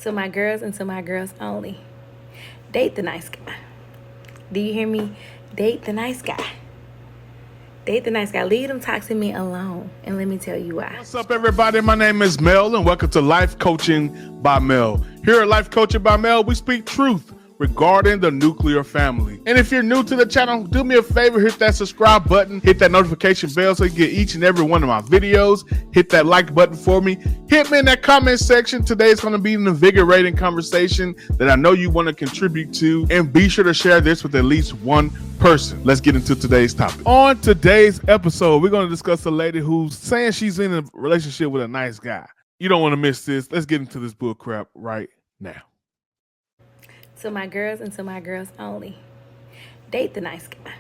To my girls and to my girls only. Date the nice guy. Do you hear me? Date the nice guy. Date the nice guy. Leave them toxic men alone. And let me tell you why. What's up, everybody? My name is Mel, and welcome to Life Coaching by Mel. Here at Life Coaching by Mel, we speak truth regarding the nuclear family. And if you're new to the channel, do me a favor, hit that subscribe button, hit that notification bell so you get each and every one of my videos. Hit that like button for me. Hit me in that comment section. Today is going to be an invigorating conversation that I know you want to contribute to, and be sure to share this with at least one person. Let's get into today's topic. On today's episode, we're going to discuss a lady who's saying she's in a relationship with a nice guy. You don't want to miss this. Let's get into this bull crap right now. To my girls and to my girls only. Date the nice guy.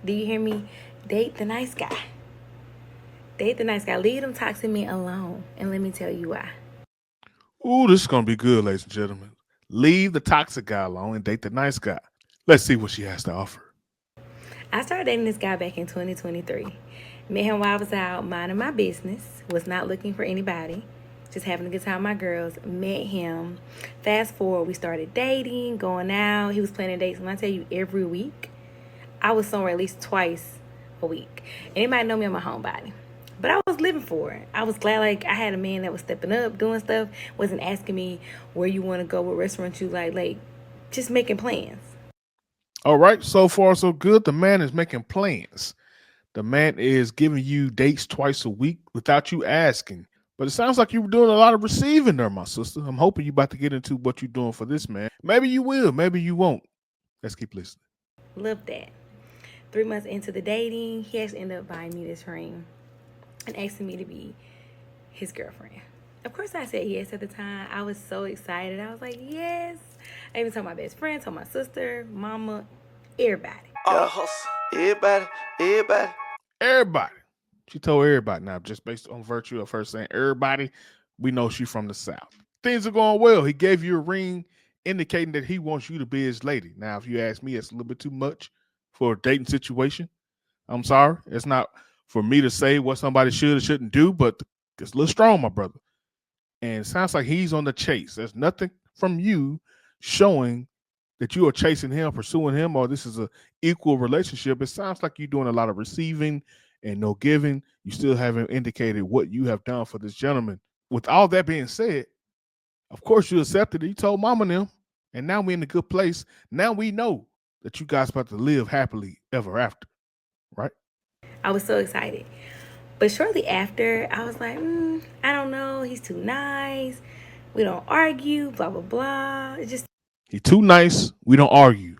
Do you hear me? Date the nice guy. Date the nice guy. Leave them toxic men alone. And let me tell you why. Ooh, this is going to be good, ladies and gentlemen. Leave the toxic guy alone and date the nice guy. Let's see what she has to offer. I started dating this guy back in 2023. Met him while I was out minding my business. Was not looking for anybody. Just having a good time with my girls. Met him. Fast forward, we started dating, going out. He was planning dates. When I tell you every week, I was somewhere at least twice a week. Anybody know me? I'm a homebody. But I was living for it. I was glad like I had a man that was stepping up, doing stuff. Wasn't asking me where you want to go, what restaurant you like just making plans. All right, so far so good. The man is making plans. The man is giving you dates twice a week without you asking. But it sounds like you were doing a lot of receiving there, my sister. I'm hoping you're about to get into what you're doing for this man. Maybe you will, maybe you won't. Let's keep listening. Love that. 3 months into the dating, he actually ended up buying me this ring and asking me to be his girlfriend. Of course, I said yes at the time. I was so excited. I was like, yes. I even told my best friend, told my sister, mama, everybody. Everybody. She told everybody. Now, just based on virtue of her saying everybody, we know she's from the South. Things are going well. He gave you a ring indicating that he wants you to be his lady. Now, if you ask me, it's a little bit too much for a dating situation. I'm sorry. It's not for me to say what somebody should or shouldn't do, but it's a little strong, my brother. And it sounds like he's on the chase. There's nothing from you showing that you are chasing him, pursuing him, or this is an equal relationship. It sounds like you're doing a lot of receiving and no giving. You still haven't indicated what you have done for this gentleman. With all that being said, of course you accepted it. You told mama and them, and now we're in a good place. Now we know that you guys about to live happily ever after, right? I was so excited. But shortly after, I was like, I don't know. He's too nice. We don't argue, blah, blah, blah. It's just He's too nice. We don't argue.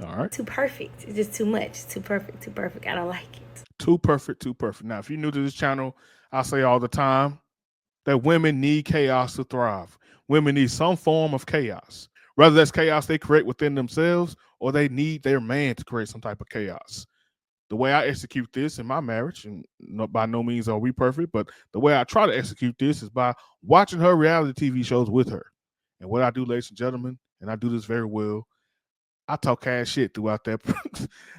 All right. too perfect. It's just too much. Too perfect, too perfect. I don't like it. Too perfect, too perfect. Now, if you're new to this channel, I say all the time that women need chaos to thrive. Women need some form of chaos. Whether that's chaos they create within themselves or they need their man to create some type of chaos. The way I execute this in my marriage, and by no means are we perfect, but the way I try to execute this is by watching her reality TV shows with her. And what I do, ladies and gentlemen, and I do this very well, I talk cash shit throughout that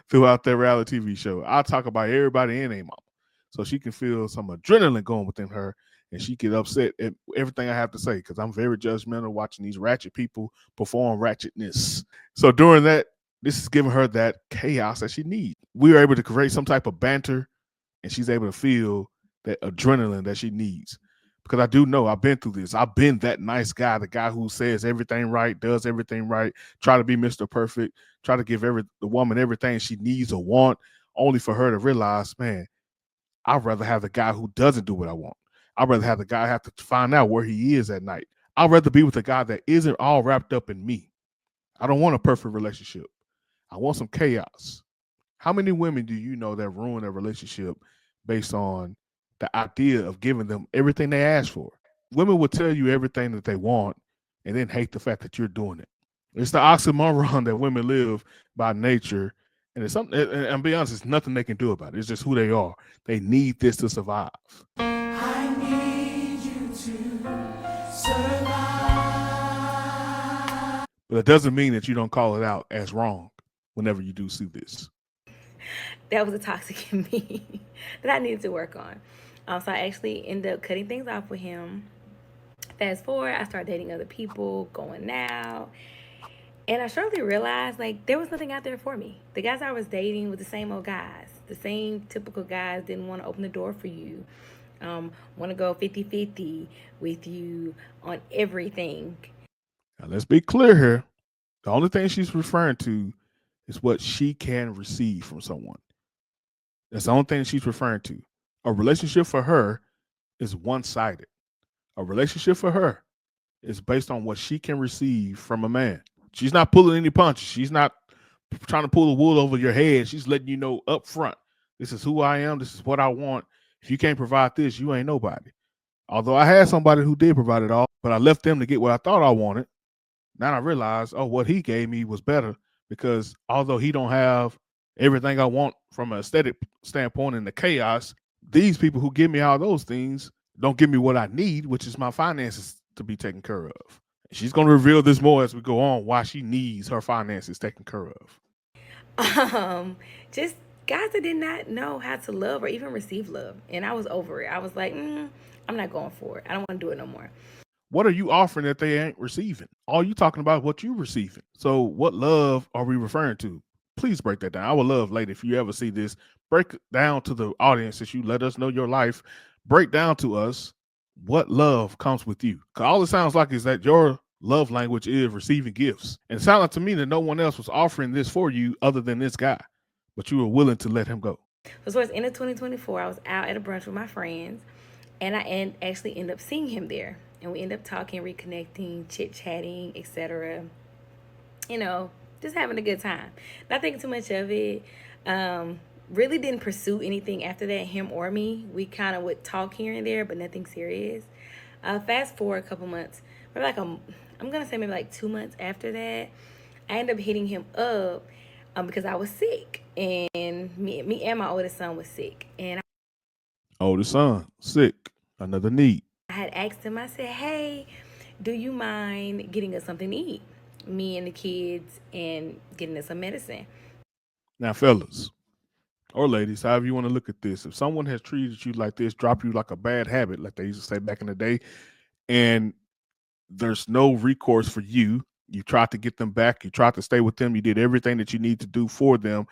throughout that reality TV show. I talk about everybody in a mama, so she can feel some adrenaline going within her, and she get upset at everything I have to say because I'm very judgmental watching these ratchet people perform ratchetness. So during that, this is giving her that chaos that she needs. We are able to create some type of banter, and she's able to feel that adrenaline that she needs. Because I do know I've been through this. I've been that nice guy, the guy who says everything right, does everything right, try to be Mr. Perfect, try to give the woman everything she needs or want, only for her to realize, man, I'd rather have the guy who doesn't do what I want. I'd rather have the guy have to find out where he is at night. I'd rather be with a guy that isn't all wrapped up in me. I don't want a perfect relationship. I want some chaos. How many women do you know that ruin a relationship based on the idea of giving them everything they ask for? Women will tell you everything that they want and then hate the fact that you're doing it. It's the oxymoron that women live by nature. And it's something, and I'll be honest, it's nothing they can do about it. It's just who they are. They need this to survive. I need you to survive. But it doesn't mean that you don't call it out as wrong whenever you do see this. That was a toxic in me that I needed to work on. So I actually ended up cutting things off with him. Fast forward, I started dating other people, going out. And I shortly realized like there was nothing out there for me. The guys I was dating were the same old guys. The same typical guys didn't want to open the door for you. Want to go 50-50 with you on everything. Now, let's be clear here. The only thing she's referring to is what she can receive from someone. That's the only thing she's referring to. A relationship for her is one sided. A relationship for her is based on what she can receive from a man. She's not pulling any punches. She's not trying to pull the wool over your head. She's letting you know up front, this is who I am. This is what I want. If you can't provide this, you ain't nobody. Although I had somebody who did provide it all, but I left them to get what I thought I wanted. Now I realize, oh, what he gave me was better because although he don't have everything I want from an aesthetic standpoint in the chaos, these people who give me all those things don't give me what I need, which is my finances to be taken care of. She's going to reveal this more as we go on, why she needs her finances taken care of. Just guys that did not know how to love or even receive love. And I was over it. I was like, I'm not going for it. I don't want to do it no more. What are you offering that they ain't receiving? All you talking about what you receiving. So what love are we referring to? Please break that down. I would love, lady, if you ever see this, break it down to the audience as you let us know your life. Break down to us what love comes with you. Because all it sounds like is that your love language is receiving gifts. And it sounded to me that no one else was offering this for you other than this guy, but you were willing to let him go. So towards the end of 2024, I was out at a brunch with my friends, and I actually ended up seeing him there. And we ended up talking, reconnecting, chit-chatting, etc. You know, just having a good time. Not thinking too much of it. Really didn't pursue anything after that, him or me. We kind of would talk here and there, but nothing serious. Fast forward a couple months, maybe like I'm gonna say maybe like 2 months after that, I ended up hitting him up because I was sick, and me and my oldest son was sick, and Oldest son, sick, another need. I had asked him. I said, "Hey, do you mind getting us something to eat? Me and the kids, and getting us some medicine." Now, fellas, or ladies, however you want to look at this, if someone has treated you like this, dropped you like a bad habit, like they used to say back in the day, and there's no recourse for you, you tried to get them back, you tried to stay with them, you did everything that you need to do for them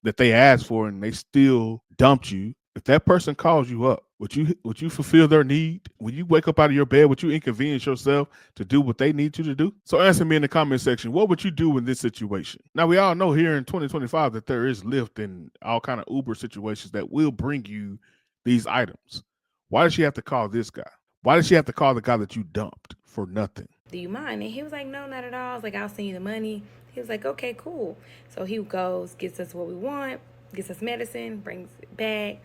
that they asked for, and they still dumped you. If that person calls you up, would you fulfill their need? Would you wake up out of your bed? Would you inconvenience yourself to do what they need you to do? So answer me in the comment section. What would you do in this situation? Now we all know here in 2025 that there is Lyft and all kind of Uber situations that will bring you these items. Why does she have to call this guy? Why does she have to call the guy that you dumped for nothing? Do you mind? And he was like, no, not at all. I was like, I'll send you the money. He was like, okay, cool. So he goes, gets us what we want, gets us medicine, brings it back.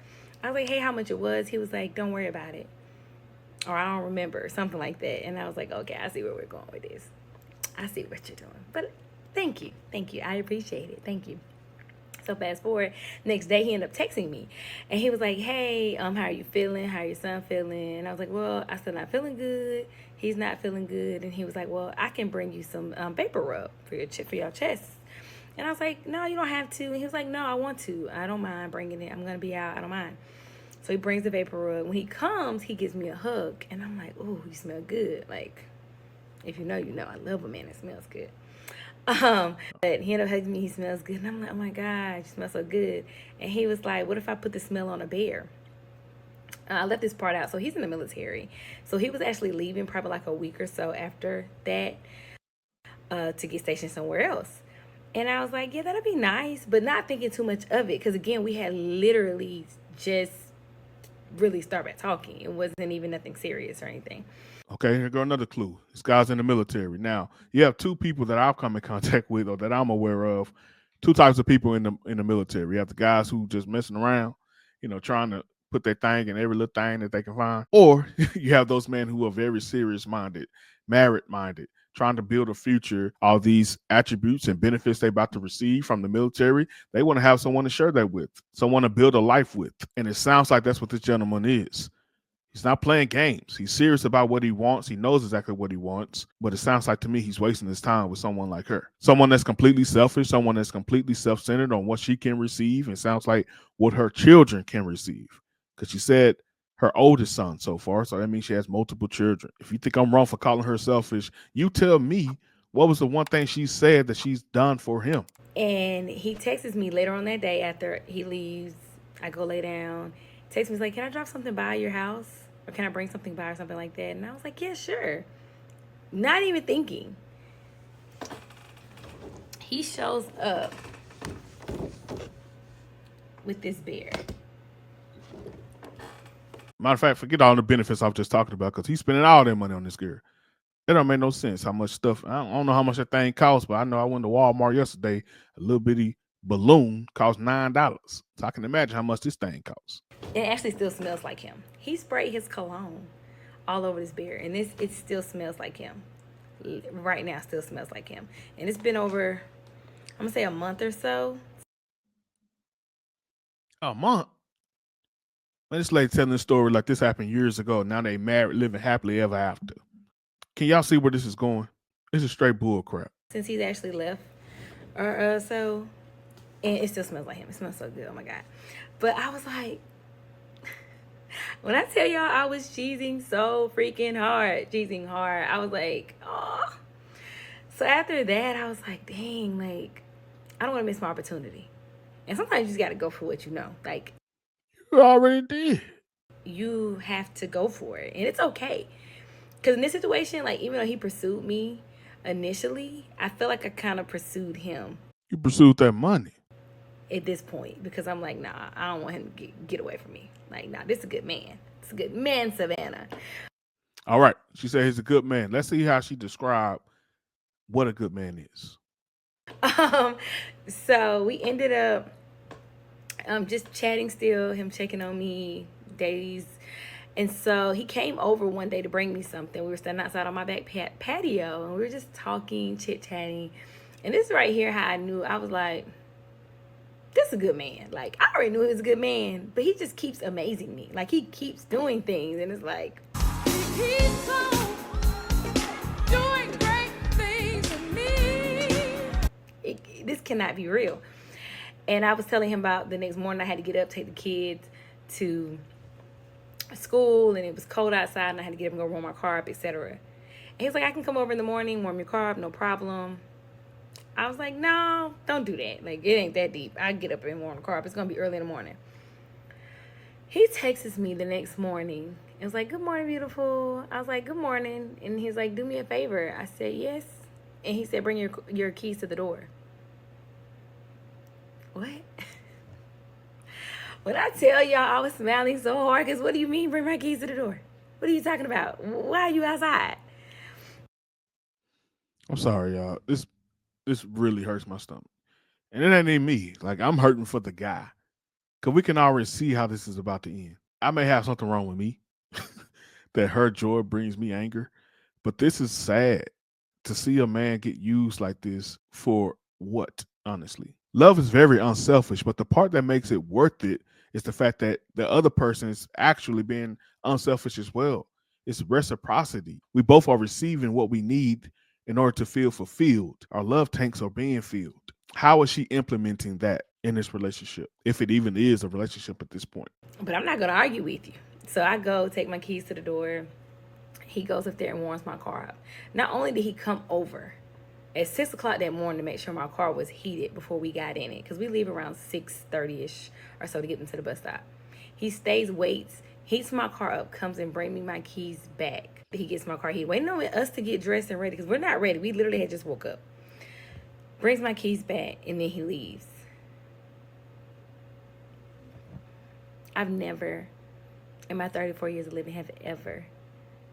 I was like, hey, how much it was? He was like, don't worry about it. Or I don't remember, something like that. And I was like, okay, I see where we're going with this. I see what you're doing. But thank you. Thank you. I appreciate it. Thank you. So fast forward, next day he ended up texting me, and he was like, "Hey, how are you feeling? How are your son feeling?" And I was like, "Well, I still not feeling good. He's not feeling good." And he was like, "Well, I can bring you some vapor rub for your chest." And I was like, "No, you don't have to." And he was like, "No, I want to. I don't mind bringing it. I'm gonna be out. I don't mind." So he brings the vapor rub. When he comes, he gives me a hug, and I'm like, "Ooh, you smell good." Like, if you know, you know. I love a man that smells good. But he ended up hugging me. He smells good, and I'm like, "Oh my God, you smell so good." And he was like, "What if I put the smell on a bear?" I left this part out. So he's in the military. So he was actually leaving probably like a week or so after that to get stationed somewhere else. And I was like, yeah, that'd be nice, but not thinking too much of it. Because again, we had literally just really started talking. It wasn't even nothing serious or anything. Okay, here go another clue. This guy's in the military. Now, you have two people that I've come in contact with or that I'm aware of. Two types of people in the military. You have the guys who just messing around, trying to put their thing in every little thing that they can find. Or you have those men who are very serious minded, married minded, trying to build a future. All these attributes and benefits they're about to receive from the military, they want to have someone to share that with, someone to build a life with. And it sounds like that's what this gentleman is. He's not playing games. He's serious about what he wants. He knows exactly what he wants. But it sounds like to me he's wasting his time with someone like her. Someone that's completely selfish, someone that's completely self-centered on what she can receive. And sounds like what her children can receive. Because she said her oldest son so far. So that means she has multiple children. If you think I'm wrong for calling her selfish, you tell me what was the one thing she said that she's done for him. And he texts me later on that day after he leaves. I go lay down. Texts me, he's like, can I drop something by your house? Or can I bring something by or something like that? And I was like, yeah, sure. Not even thinking. He shows up with this bear. Matter of fact, forget all the benefits I was just talking about because he's spending all that money on this gear. It don't make no sense how much stuff. I don't know how much that thing costs, but I know I went to Walmart yesterday. A little bitty balloon cost $9. So I can imagine how much this thing costs. It actually still smells like him. He sprayed his cologne all over this beer, and it still smells like him. Right now, still smells like him. And it's been over, I'm gonna say, a month or so. A month? Man, this lady telling this story like this happened years ago. Now they married, living happily ever after. Can y'all see where this is going? This is straight bull crap. Since he's actually left, or so, and it still smells like him. It smells so good. Oh my god! But I was like, when I tell y'all I was cheesing so freaking hard, I was like, oh. So after that, I was like, dang, like I don't want to miss my opportunity. And sometimes you just got to go for what you know. Like You already did. You have to go for it, and it's okay. Because in this situation, like, even though he pursued me initially, I feel like I kind of pursued him You pursued that money. at this point. Because I'm like, nah, I don't want him to get away from me. Like, nah, this is a good man. It's a good man, Savannah. All right. She said he's a good man. Let's see how she described what a good man is. So we ended up just chatting still, him checking on me days. And so he came over one day to bring me something. We were standing outside on my back patio, and we were just talking, chit-chatting. And this right here, how I knew, I was like, this is a good man. Like, I already knew he was a good man, but he just keeps amazing me. Like, he keeps doing things, and it's like, He keeps on doing great things for me. this cannot be real. And I was telling him about the next morning I had to get up, take the kids to school, and it was cold outside, and I had to get up and go warm my car up, etc. And he was like, I can come over in the morning, warm your car up, no problem. I was like, no, don't do that. Like, it ain't that deep. I get up and warm the car up. It's gonna be early in the morning. He texts me the next morning. It was like, good morning, beautiful. I was like, good morning. And he's like, do me a favor. I said, yes. And he said, bring your keys to the door. What? When I tell y'all I was smiling so hard, because what do you mean bring my keys to the door? What are you talking about? Why are you outside? I'm sorry, y'all. This really hurts my stomach. And it ain't even me. Like, I'm hurting for the guy. Because we can already see how this is about to end. I may have something wrong with me. That her joy brings me anger. But this is sad to see a man get used like this for what, honestly? Love is very unselfish, but the part that makes it worth it is the fact that the other person is actually being unselfish as well. It's reciprocity. We both are receiving what we need in order to feel fulfilled. Our love tanks are being filled. How is she implementing that in this relationship, if it even is a relationship at this point? But I'm not going to argue with you. So I go take my keys to the door. He goes up there and warms my car up. Not only did he come over at 6 o'clock that morning to make sure my car was heated before we got in it, because we leave around 6:30ish or so to get into the bus stop. He stays, waits, heats my car up, comes and bring me my keys back. He gets my car heated, waiting on us to get dressed and ready, because we're not ready. We literally had just woke up. Brings my keys back, and then he leaves. I've never, in my 34 years of living, have ever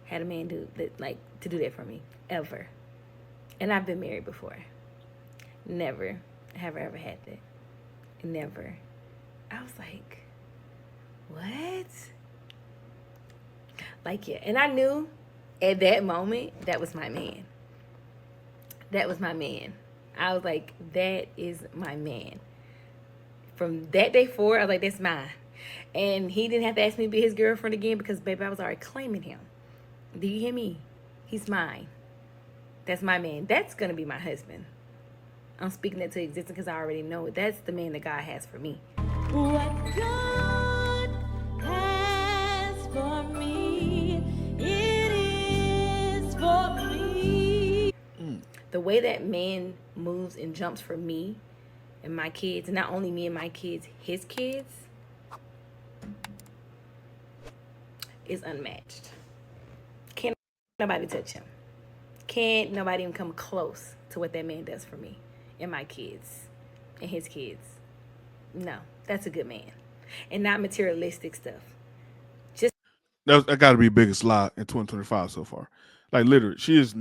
had a man do that for me, ever. And I've been married before. Never have I ever had that. Never. I was like, what? Like, yeah. And I knew at that moment that was my man. That was my man. I was like, that is my man. From that day forward, I was like, that's mine. And he didn't have to ask me to be his girlfriend again because, baby, I was already claiming him. Do you hear me? He's mine. That's my man. That's going to be my husband. I'm speaking that to existence because I already know it. That's the man that God has for me. What God has for me. It is for me. The way that man moves and jumps for me and my kids, and not only me and my kids, his kids, is unmatched. Can't nobody touch him. Can't nobody even come close to what that man does for me and my kids and his kids. No, that's a good man. And not materialistic stuff. Just That got to be the biggest lie in 2025 so far. Like literally, she has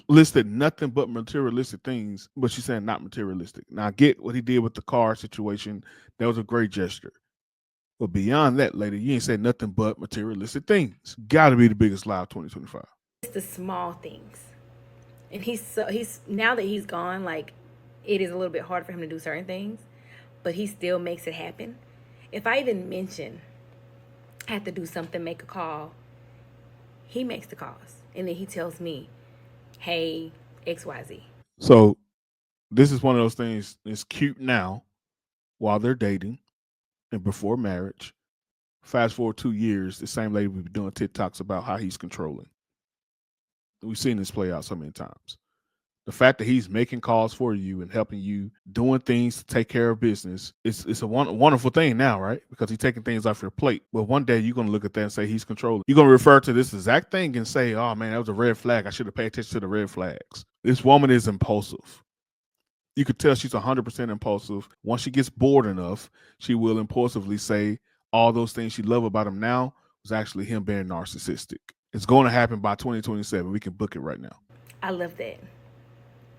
listed nothing but materialistic things, but she's saying not materialistic. Now I get what he did with the car situation. That was a great gesture. But beyond that, lady, you ain't said nothing but materialistic things. Got to be the biggest lie of 2025. the small things. And he's now that he's gone, like it is a little bit hard for him to do certain things, but he still makes it happen. If I even mention I have to do something, make a call, he makes the calls. And then he tells me, hey, XYZ. So this is one of those things. It's cute now while they're dating and before marriage. Fast forward 2 years, the same lady we've been doing TikToks about how he's controlling. We've seen this play out so many times. The fact that he's making calls for you and helping you, doing things to take care of business, it's a wonderful thing now, right? Because he's taking things off your plate. But one day you're going to look at that and say he's controlling. You're going to refer to this exact thing and say, oh man, that was a red flag. I should have paid attention to the red flags. This woman is impulsive. You could tell she's 100% impulsive. Once she gets bored enough, she will impulsively say all those things she loved about him now was actually him being narcissistic. It's going to happen by 2027. We can book it right now. I love that.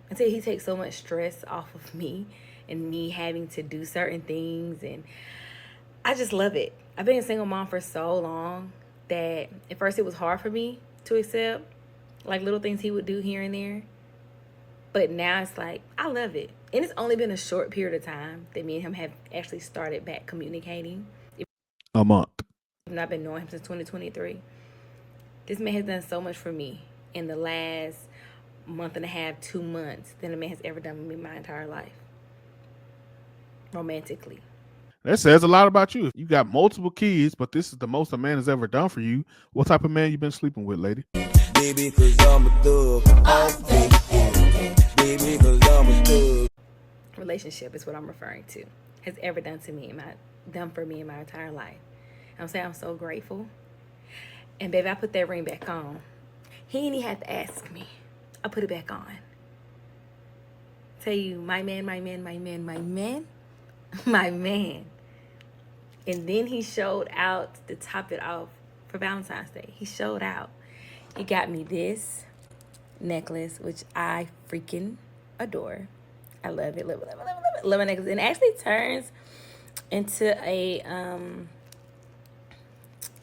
Until he takes so much stress off of me and me having to do certain things. And I just love it. I've been a single mom for so long that at first it was hard for me to accept like little things he would do here and there. But now it's like, I love it. And it's only been a short period of time that me and him have actually started back communicating. A month. I've been knowing him since 2023. This man has done so much for me in the last month and a half, 2 months than a man has ever done with me my entire life. Romantically. That says a lot about you. You got multiple kids, but this is the most a man has ever done for you. What type of man you been sleeping with, lady? Baby, cause I'm a thug. Baby, cause I'm a thug. Relationship is what I'm referring to. Has ever done for me in my entire life. And I'm saying I'm so grateful. And baby, I put that ring back on. He ain't even had to ask me. I put it back on. Tell you, my man, my man, my man, my man, my man. And then he showed out to top it off for Valentine's Day. He showed out. He got me this necklace, which I freaking adore. I love it, love it, love it, love it, love it. Love my necklace. And it actually turns into a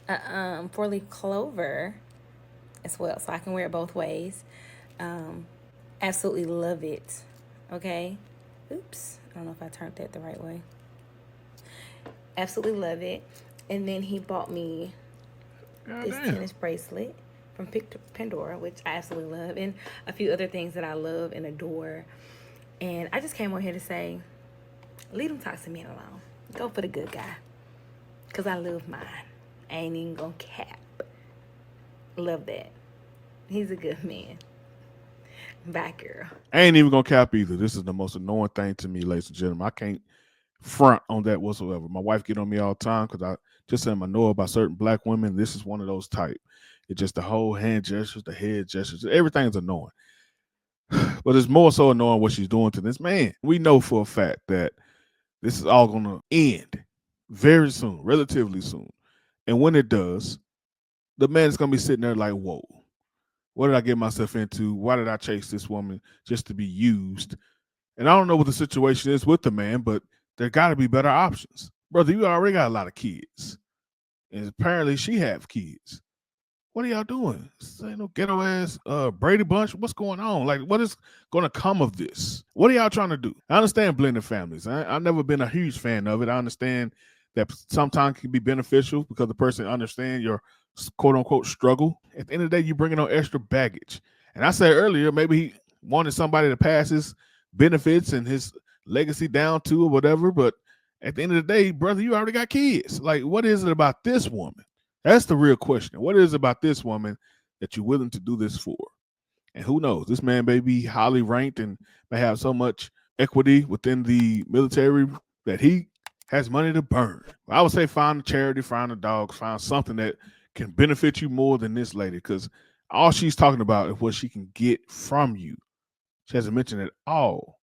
4-leaf clover as well, so I can wear it both ways. Absolutely love it. Okay. Oops. I don't know if I turned that the right way. Absolutely love it. And then he bought me this tennis bracelet from Pandora, which I absolutely love, and a few other things that I love and adore. And I just came on here to say, leave them toxic men alone. Go for the good guy. Because I love mine. I ain't even gonna cap. Love that. He's a good man. Bye, girl. I ain't even gonna cap either. This is the most annoying thing to me, ladies and gentlemen. I can't front on that whatsoever. My wife get on me all the time because I just said I know about certain black women. This is one of those type. It's just the whole hand gestures, the head gestures, everything's annoying. But it's more so annoying what she's doing to this man. We know for a fact that this is all gonna end very soon, relatively soon. And when it does, the man is gonna be sitting there like, whoa. What did I get myself into? Why did I chase this woman just to be used? And I don't know what the situation is with the man, but there got to be better options. Brother, you already got a lot of kids. And apparently she have kids. What are y'all doing? This ain't no ghetto ass Brady Bunch. What's going on? Like, what is going to come of this? What are y'all trying to do? I understand blended families. I've never been a huge fan of it. I understand that sometimes it can be beneficial because the person understands your quote unquote struggle. At the end of the day, you're bringing on extra baggage. And I said earlier, maybe he wanted somebody to pass his benefits and his legacy down to or whatever. But at the end of the day, brother, you already got kids. Like, what is it about this woman That's the real question. What is it about this woman that you're willing to do this for? And who knows? This man may be highly ranked and may have so much equity within the military that he has money to burn. I would say find a charity, find a dog, find something that can benefit you more than this lady, because all she's talking about is what she can get from you. She hasn't mentioned at all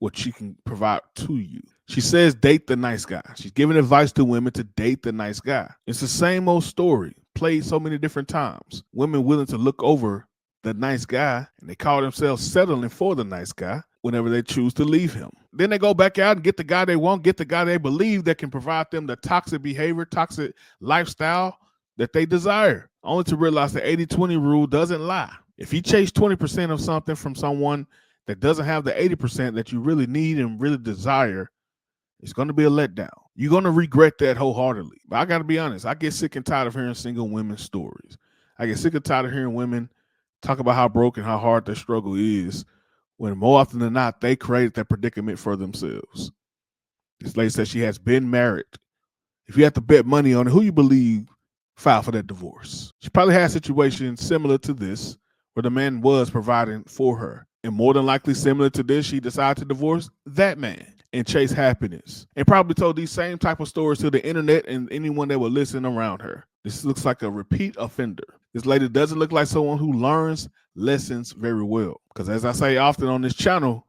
what she can provide to you. She says date the nice guy. She's giving advice to women to date the nice guy. It's the same old story, played so many different times. Women willing to look over the nice guy, and they call themselves settling for the nice guy whenever they choose to leave him. Then they go back out and get the guy they want, get the guy they believe that can provide them the toxic behavior, toxic lifestyle that they desire, only to realize the 80-20 rule doesn't lie. If you chase 20% of something from someone that doesn't have the 80% that you really need and really desire, it's going to be a letdown. You're going to regret that wholeheartedly. But I got to be honest, I get sick and tired of hearing single women's stories. I get sick and tired of hearing women talk about how broken, how hard their struggle is, when more often than not, they created that predicament for themselves. This lady says she has been married. If you have to bet money on it, who you believe filed for that divorce? She probably had a situation similar to this where the man was providing for her. And more than likely similar to this, she decided to divorce that man and chase happiness. And probably told these same type of stories to the internet and anyone that would listen around her. This looks like a repeat offender. This lady doesn't look like someone who learns lessons very well. Because as I say often on this channel,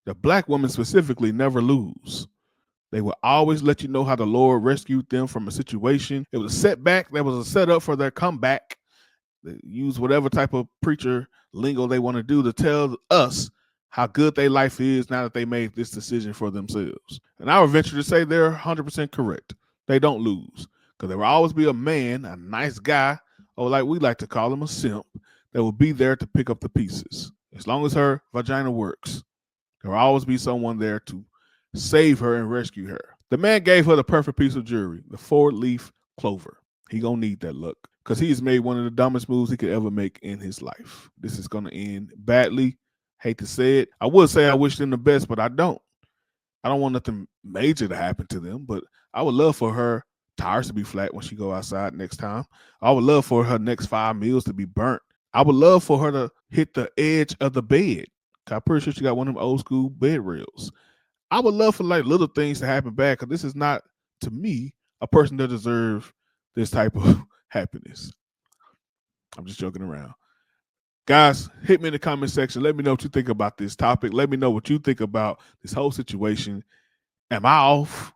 the black women specifically never lose. They will always let you know how the Lord rescued them from a situation. It was a setback that was a setup for their comeback. They use whatever type of preacher lingo they want to do to tell us how good their life is now that they made this decision for themselves. And I would venture to say they're 100% correct. They don't lose, because there will always be a man, a nice guy, or like we like to call him, a simp, that will be there to pick up the pieces. As long as her vagina works, there will always be someone there to save her and rescue her. The man gave her the perfect piece of jewelry, the 4-leaf clover. He gonna need that luck, because he's made one of the dumbest moves he could ever make in his life. This is gonna end badly. Hate to say it. I would say I wish them the best, but I don't. I don't want nothing major to happen to them, but I would love for her tires to be flat when she go outside next time. I would love for her next 5 meals to be burnt. I would love for her to hit the edge of the bed. I'm pretty sure she got one of them old school bed rails. I would love for like little things to happen back, because this is not, to me, a person that deserves this type of happiness. I'm just joking around. Guys, hit me in the comment section. Let me know what you think about this topic. Let me know what you think about this whole situation. Am I off?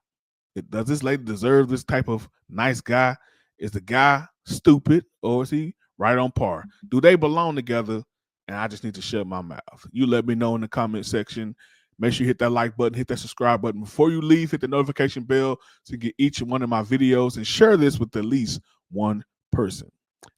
Does this lady deserve this type of nice guy? Is the guy stupid, or is he right on par? Do they belong together? And I just need to shut my mouth. You let me know in the comment section. Make sure you hit that like button, hit that subscribe button. Before you leave, hit the notification bell to get each one of my videos, and share this with at least one person.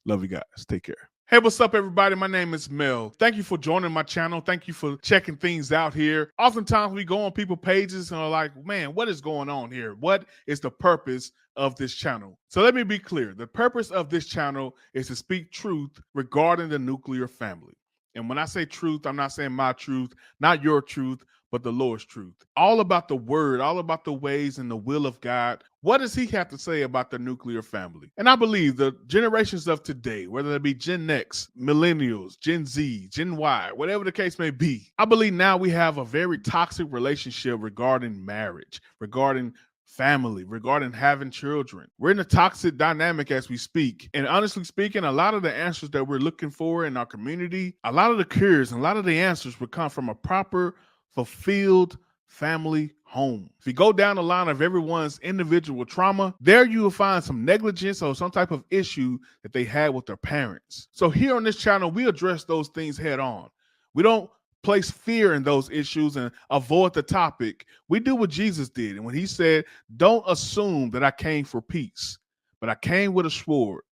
Love you guys. Take care. Hey, what's up, everybody? My name is Mel. Thank you for joining my channel. Thank you for checking things out here. Oftentimes we go on people's pages and are like, man, what is going on here? What is the purpose of this channel? So let me be clear. The purpose of this channel is to speak truth regarding the nuclear family. And when I say truth, I'm not saying my truth, not your truth, but the Lord's truth. All about the word, all about the ways and the will of God. What does he have to say about the nuclear family? And I believe the generations of today, whether it be Gen X, millennials, Gen Z, Gen Y, whatever the case may be, I believe now we have a very toxic relationship regarding marriage, regarding family, regarding having children. We're in a toxic dynamic as we speak. And honestly speaking, a lot of the answers that we're looking for in our community, a lot of the cures and a lot of the answers would come from a proper, fulfilled family home. If you go down the line of everyone's individual trauma, there you will find some negligence or some type of issue that they had with their parents. So here on this channel, we address those things head on. We don't place fear in those issues and avoid the topic. We do what Jesus did. And when he said, don't assume that I came for peace, but I came with a sword.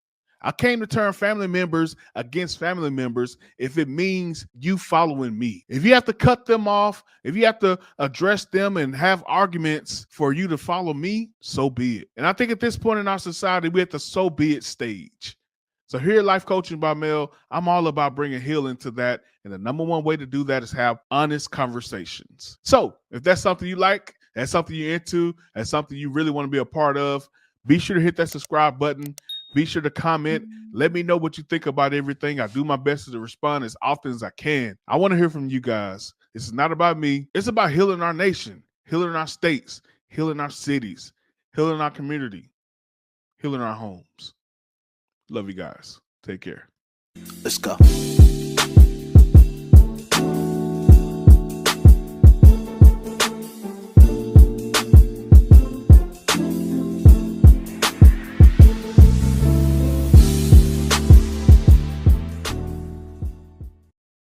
I came to turn family members against family members if it means you following me. If you have to cut them off, if you have to address them and have arguments for you to follow me, so be it. And I think at this point in our society, we're at the so be it stage. So here at Life Coaching by Mel, I'm all about bringing healing to that. And the number one way to do that is have honest conversations. So if that's something you like, that's something you're into, that's something you really want to be a part of, be sure to hit that subscribe button. Be sure to comment. Let me know what you think about everything. I do my best to respond as often as I can. I want to hear from you guys. This is not about me. It's about healing our nation, healing our states, healing our cities, healing our community, healing our homes. Love you guys. Take care. Let's go.